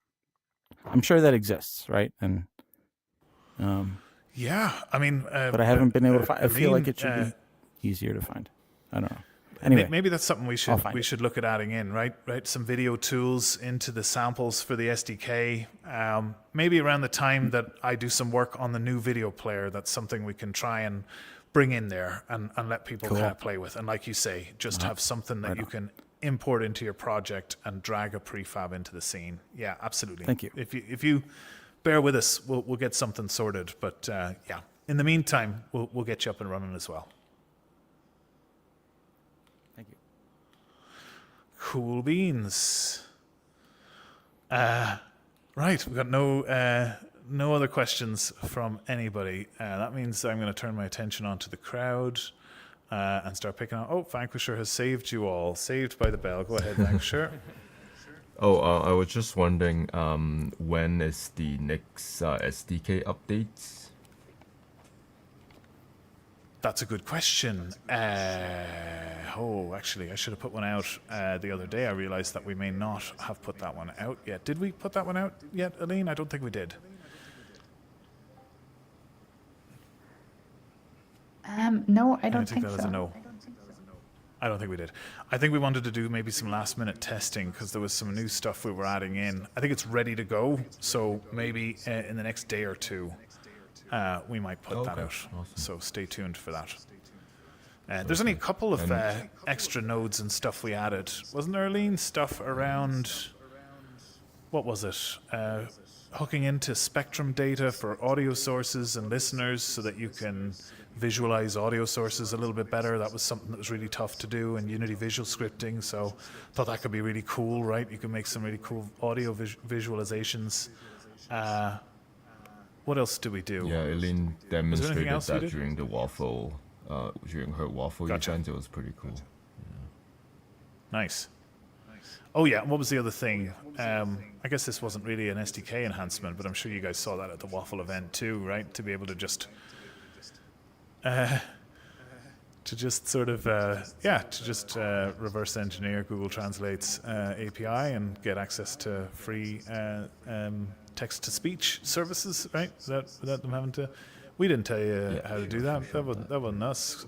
B: I'm sure that exists, right? And but I haven't been able to find, I feel like it should be easier to find. I don't know. Anyway,
A: maybe that's something we should look at adding in, right? Some video tools into the samples for the SDK. Maybe around the time that I do some work on the new video player, that's something we can try and bring in there and let people kind of play with. And like you say, just have something that you can import into your project and drag a prefab into the scene. Yeah, absolutely.
B: Thank you.
A: If you bear with us, we'll get something sorted. But in the meantime, we'll get you up and running as well.
B: Thank you.
A: Cool beans. Right, we've got no no other questions from anybody. That means I'm going to turn my attention onto the crowd and start picking on. Oh, Vanquisher has saved you all. Saved by the bell. Go ahead, Vanquisher.
J: I was just wondering, when is the next SDK updates?
A: That's a good question. Actually, I should have put one out the other day. I realized that we may not have put that one out yet. Did we put that one out yet, Aline? I don't think we did.
F: No, I don't think
A: that
F: so.
A: as a no. I don't think we did. I think we wanted to do maybe some last minute testing because there was some new stuff we were adding in. I think it's ready to go, so maybe in the next day or two we might put that out.
J: Awesome.
A: So stay tuned for that. There's only a couple of extra nodes and stuff we added. Wasn't there, Arlene, stuff around, what was it? Hooking into Spectrum data for audio sources and listeners so that you can visualize audio sources a little bit better. That was something that was really tough to do in Unity visual scripting, so thought that could be really cool, right? You can make some really cool audio visualizations. What else do we do?
J: Yeah, Eileen demonstrated
A: else we
J: that
A: did?
J: during the waffle, during her waffle
A: Gotcha.
J: event. It was pretty cool.
A: Nice. Oh yeah, and what was the other thing? I guess this wasn't really an SDK enhancement, but I'm sure you guys saw that at the waffle event too, right? To be able to just reverse engineer Google Translate's API and get access to free text-to-speech services, right? Without them having to. We didn't tell you how to do that. That wasn't us.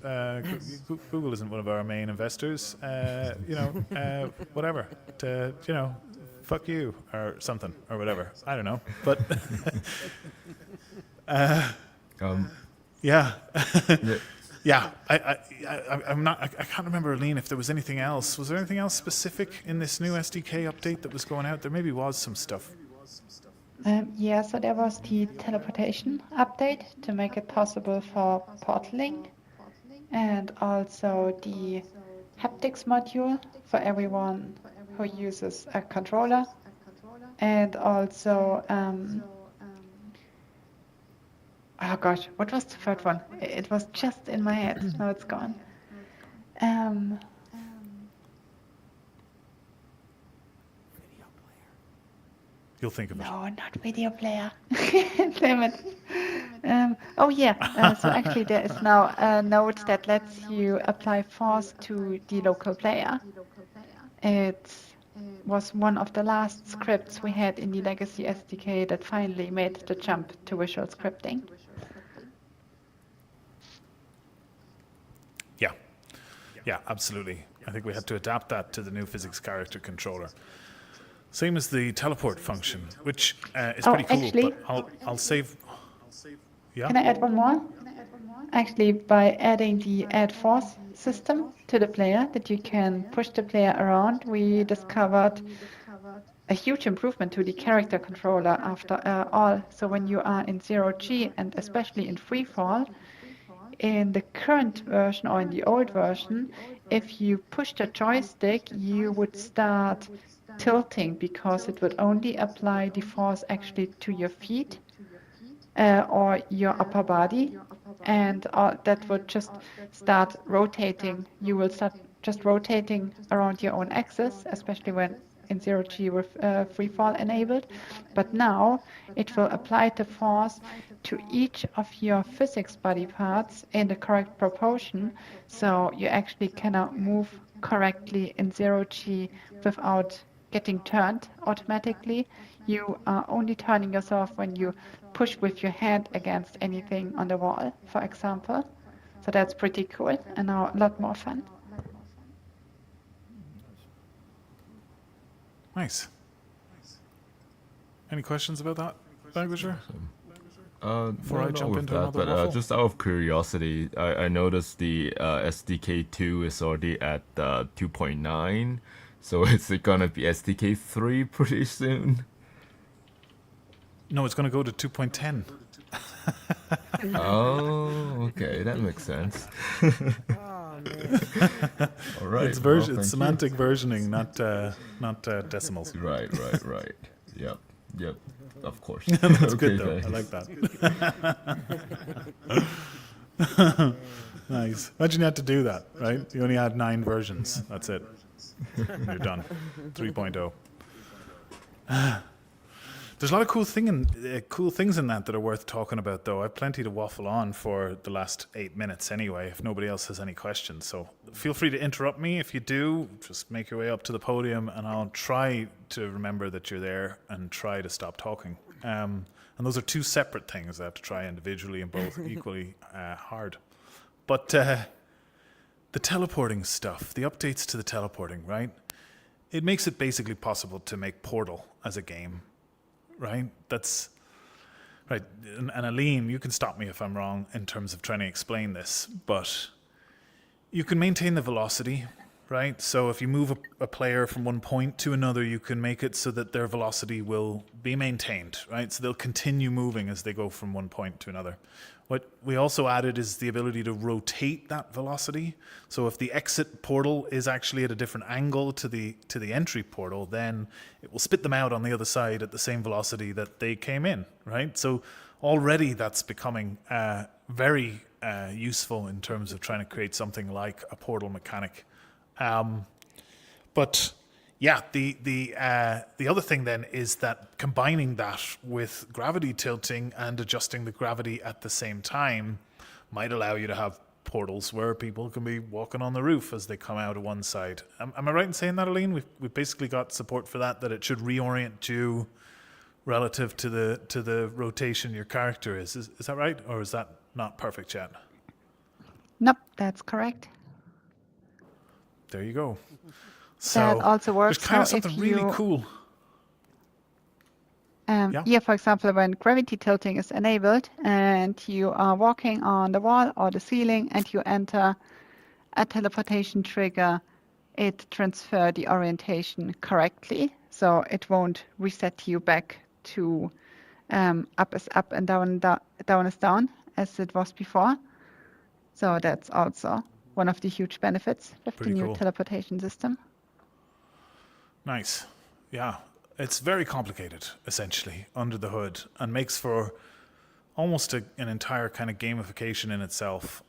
A: Google isn't one of our main investors. Whatever. Fuck you or something or whatever. I don't know. But yeah. Yeah, I'm not. I can't remember, Aline, if there was anything else. Was there anything else specific in this new SDK update that was going out? There maybe was some stuff.
F: Yeah, so there was the teleportation update to make it possible for portaling, and also the haptics module for everyone who uses a controller, and also oh gosh, what was the third one? It was just in my head. Now it's gone.
A: You'll think of it.
F: No, not video player. Damn it. So actually there is now a node that lets you apply force to the local player. It was one of the last scripts we had in the legacy SDK that finally made the jump to visual scripting.
A: Yeah, absolutely. I think we had to adapt that to the new physics character controller. Same as the teleport function, which is pretty cool.
F: Actually,
A: but I'll save. Yeah.
F: Can I add one more? Actually, by adding the add force system to the player, that you can push the player around, we discovered a huge improvement to the character controller after all. So when you are in 0G and especially in freefall, in the current version or in the old version, if you push the joystick, you would start tilting because it would only apply the force actually to your feet or your upper body, and that would just start rotating. You will start just rotating around your own axis, especially when in 0G with freefall enabled. But now it will apply the force to each of your physics body parts in the correct proportion, so you actually cannot move correctly in 0G without getting turned automatically. You are only turning yourself when you push with your hand against anything on the wall, for example. So that's pretty cool and now a lot more fun.
A: Nice. Any questions about that, Vanquisher? Before I jump into another waffle?
J: Just out of curiosity, I noticed the SDK2 is already at 2.9. So is it gonna be SDK 3 pretty soon?
A: No, it's going to go to 2.10.
J: Oh, okay, that makes sense.
D: Oh man.
J: All right.
A: It's
J: thank
A: semantic
J: you.
A: versioning, not decimals.
J: Right. Yep. Yep, of course.
A: That's
J: Okay,
A: good though. I
J: thanks.
A: like that. Nice. Imagine you had to do that, right? You only had 9 versions. That's it. And you're done. 3.0. There's a lot of cool things in that are worth talking about, though. I've plenty to waffle on for the last 8 minutes anyway, if nobody else has any questions. So feel free to interrupt me. If you do, just make your way up to the podium, and I'll try to remember that you're there and try to stop talking. And those are 2 separate things I have to try individually and both equally hard. But the teleporting stuff, the updates to the teleporting, right? It makes it basically possible to make Portal as a game. Right? That's right. And Aline, you can stop me if I'm wrong in terms of trying to explain this, but you can maintain the velocity, right? So if you move a player from one point to another, you can make it so that their velocity will be maintained, right? So they'll continue moving as they go from one point to another. What we also added is the ability to rotate that velocity. So if the exit portal is actually at a different angle to the entry portal, then it will spit them out on the other side at the same velocity that they came in, right? So already that's becoming very useful in terms of trying to create something like a portal mechanic. But yeah, the other thing then is that combining that with gravity tilting and adjusting the gravity at the same time might allow you to have portals where people can be walking on the roof as they come out of one side. Am I right in saying that, Aline? We've basically got support for that it should reorient you relative to the rotation your character is. Is that right? Or is that not perfect yet?
F: Nope, that's correct.
A: There you go. So
F: that also works.
A: there's kind of
F: so
A: something
F: if
A: really
F: you,
A: cool.
F: Yeah, for example, when gravity tilting is enabled and you are walking on the wall or the ceiling and you enter a teleportation trigger, it transfers the orientation correctly. So it won't reset you back to up is up and down is down as it was before. So that's also one of the huge benefits with
A: Pretty
F: the new
A: cool.
F: teleportation system.
A: Nice. Yeah. It's very complicated, essentially, under the hood, and makes for almost an entire kind of gamification in itself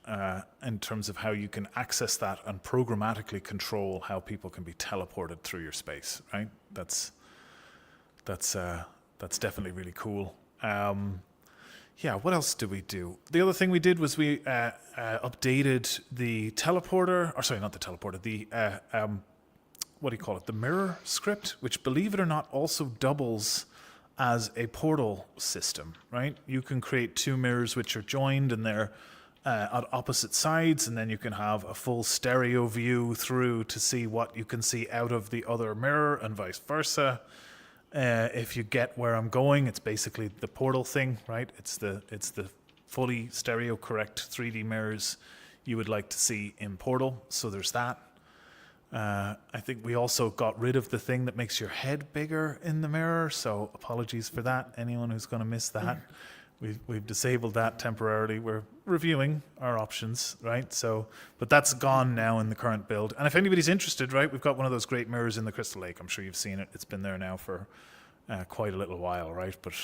A: in terms of how you can access that and programmatically control how people can be teleported through your space, right? That's definitely really cool. Yeah, what else did we do? The other thing we did was we updated the teleporter, or sorry, not the teleporter, the what do you call it? The mirror script, which, believe it or not, also doubles as a portal system, right? You can create 2 mirrors which are joined and they're at opposite sides, and then you can have a full stereo view through to see what you can see out of the other mirror and vice versa. If you get where I'm going, it's basically the portal thing, right? It's the fully stereo correct 3D mirrors you would like to see in Portal. So there's that. I think we also got rid of the thing that makes your head bigger in the mirror. So apologies for that. Anyone who's going to miss that, we've disabled that temporarily. We're reviewing our options, right? So, but that's gone now in the current build. And if anybody's interested, right, we've got one of those great mirrors in the Crystal Lake. I'm sure you've seen it. It's been there now for quite a little while, right? But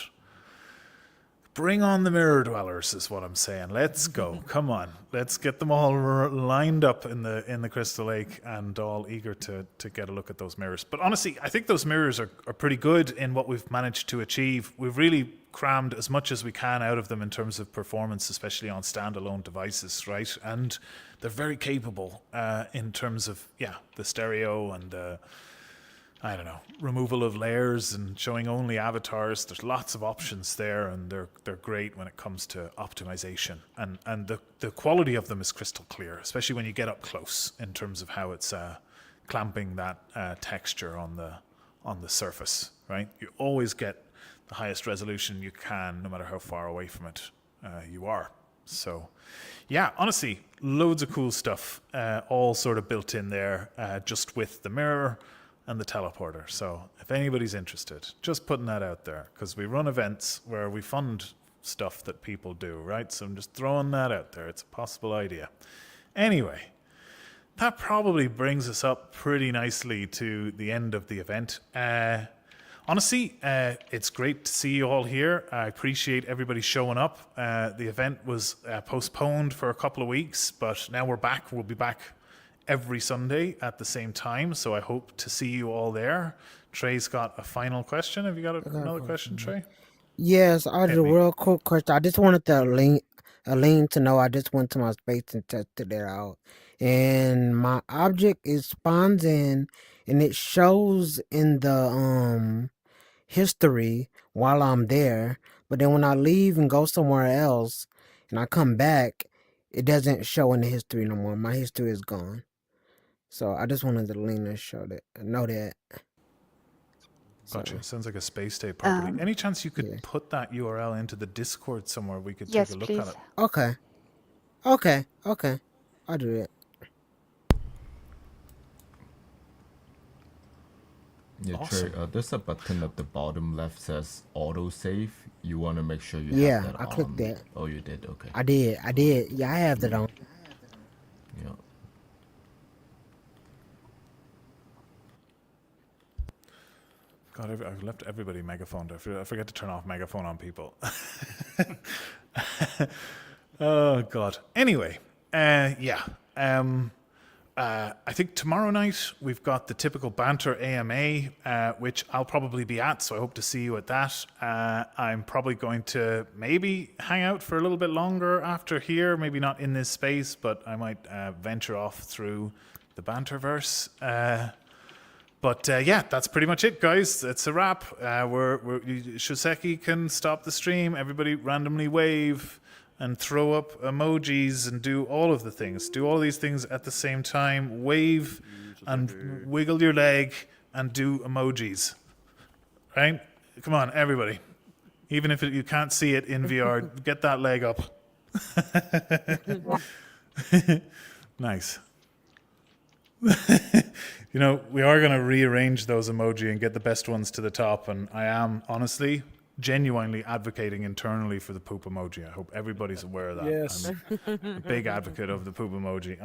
A: bring on the mirror dwellers is what I'm saying. Let's go. Come on. Let's get them all lined up in the Crystal Lake and all eager to get a look at those mirrors. But honestly, I think those mirrors are pretty good in what we've managed to achieve. We've really crammed as much as we can out of them in terms of performance, especially on standalone devices, right? And they're very capable in terms of, the stereo and I don't know, removal of layers and showing only avatars. There's lots of options there, and they're great when it comes to optimization. And the quality of them is crystal clear, especially when you get up close in terms of how it's clamping that texture on the surface, right? You always get the highest resolution you can, no matter how far away from it you are. So, yeah, honestly, loads of cool stuff, all sort of built in there, just with the mirror and the teleporter. So if anybody's interested, just putting that out there, because we run events where we fund stuff that people do, right? So I'm just throwing that out there. It's a possible idea. Anyway, that probably brings us up pretty nicely to the end of the event. honestly, it's great to see you all here. I appreciate everybody showing up. The event was postponed for a couple of weeks, but now we're back. We'll be back every Sunday at the same time, so I hope to see you all there. Trey's got a final question. Have you got another question, Trey?
D: Yes, I did a real quick question. I just wanted Aline to know I just went to my space and tested it out. And my object is spawns in and it shows in the history while I'm there. But then when I leave and go somewhere else and I come back, it doesn't show in the history no more. My history is gone. So I just wanted Aline to know that.
A: Gotcha. Sounds like a space day property. Any chance you could put that URL into the Discord somewhere we could take a look at it?
D: Okay. I'll do it.
J: Yeah,
A: Awesome.
J: Trey, there's a button at the bottom left says autosave. You want to make sure you
D: Yeah,
J: have that
D: I
J: on.
D: clicked that.
J: Oh, you did? Okay.
D: I did. Yeah, I have that on.
J: Yeah.
A: God, I've left everybody megaphoned. I forget to turn off megaphone on people. Oh, God. Anyway, yeah. I think tomorrow night we've got the typical Banter AMA, which I'll probably be at, so I hope to see you at that. I'm probably going to maybe hang out for a little bit longer after here, maybe not in this space, but I might venture off through the Banterverse. But yeah, that's pretty much it, guys. It's a wrap. Shoseki can stop the stream. Everybody randomly wave and throw up emojis and do all of the things. Do all these things at the same time. Wave and wiggle your leg and do emojis. Right? Come on, everybody. Even if you can't see it in VR, get that leg up. Nice. You know, we are going to rearrange those emoji and get the best ones to the top. And I am, honestly, genuinely advocating internally for the poop emoji. I hope everybody's aware of that.
C: Yes.
A: I'm a big advocate of the poop emoji.